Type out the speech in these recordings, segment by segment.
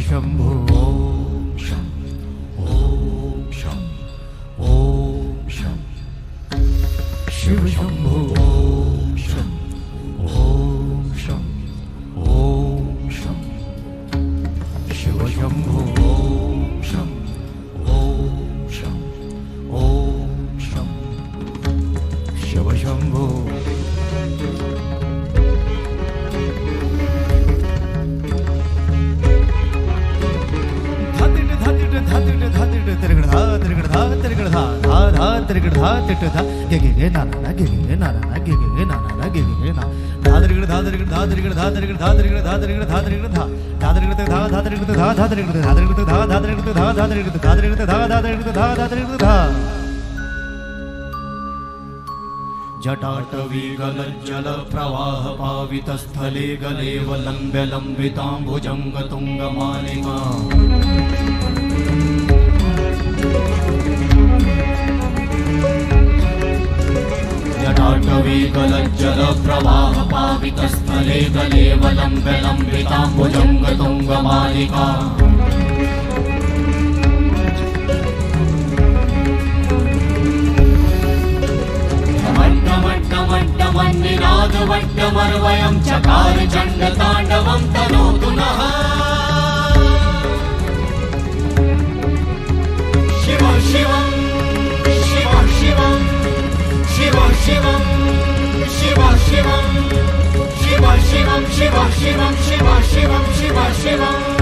शंभो ओम शं ओम शं ओम शं शिव शंभो ओम शं ओम शं ओम शं शिव शंभो ओम शं ओम शं ओम शं शिव शंभो जटाटवीगलज्जल प्रवाह पावितस्थले गलेव लम्ब्य लम्बिताम्बुजङ्ग तुङ्गमालिका जटाटवीगलज्जल प्रवाह पावितस्थले गलेव लम्ब्य लम्बिताम्बुजङ्ग तुङ्गमालिका वट्टमर्वयं चकार चण्डताण्डवं तनोतु नः शिव शिवं शिव शिवं शिव शिवं शिव शिवं शिव शिवं शिव शिवं शिव शिवं शिव शिवं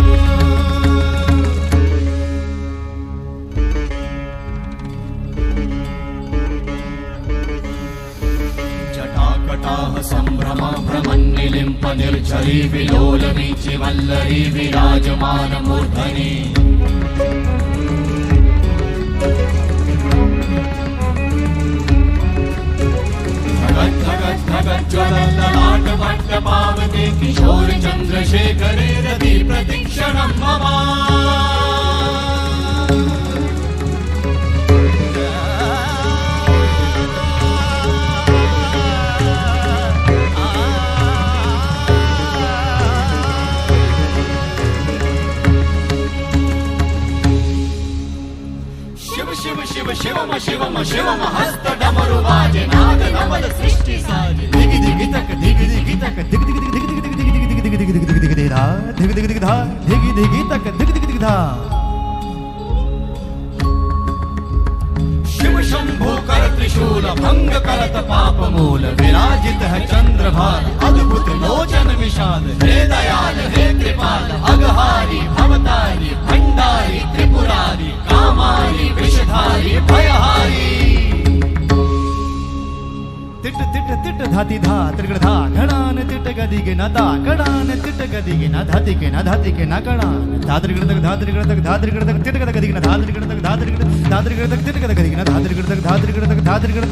संभ्रमा भ्रमन्निलिम्प निर्झरी विलोल वीचि वल्लरी विराजमान मूर्धनि धगत् धगत् धगत् ज्वलल्ललाट वट्ट पावते किशोर चन्द्रशेखरे रति प्रतीक्षणं मम शिव शिवम शिवम शिवम हस्त डमरु बाजे नाद नवल सृष्टि साजे दिगि दिगि तक दिगि दिगि तक दिगि दिगि दिगि दिगि दिगि दिगि दिगि दिगि दिगि दिगि धा दिगि दिगि दिगि धा दिगि दिगि तक दिगि दिगि दिगि धा शिव शंभो कर त्रिशूल भंग करत पाप मूल विराजित है चंद्रभाल अद्भुत लोचन विशाल हे दयाल हे कृपाल अघहारी भवतारी भंडारी त्रिपुरारी कामारी विषधारी भयहारी तिट तिट तिट धाति धा त्रिगण धा गणान तिट गदि के न दा गणान तिट गदि के न धाति के न धाति के न गणान धा त्रिगण तक धा त्रिगण तक धा त्रिगण तक तिट गदि के न धा त्रिगण तक धा त्रिगण तक तिट गदि के न धा त्रिगण तक धा त्रिगण तक धा त्रिगण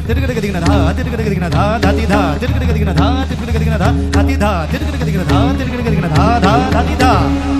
तिट गदि के न धा तिट गदि के न धा धाति धा तिट गदि के न धा तिट गदि के न धा धाति धा तिट गदि के न धा तिट गदि के न धा धा धाति धा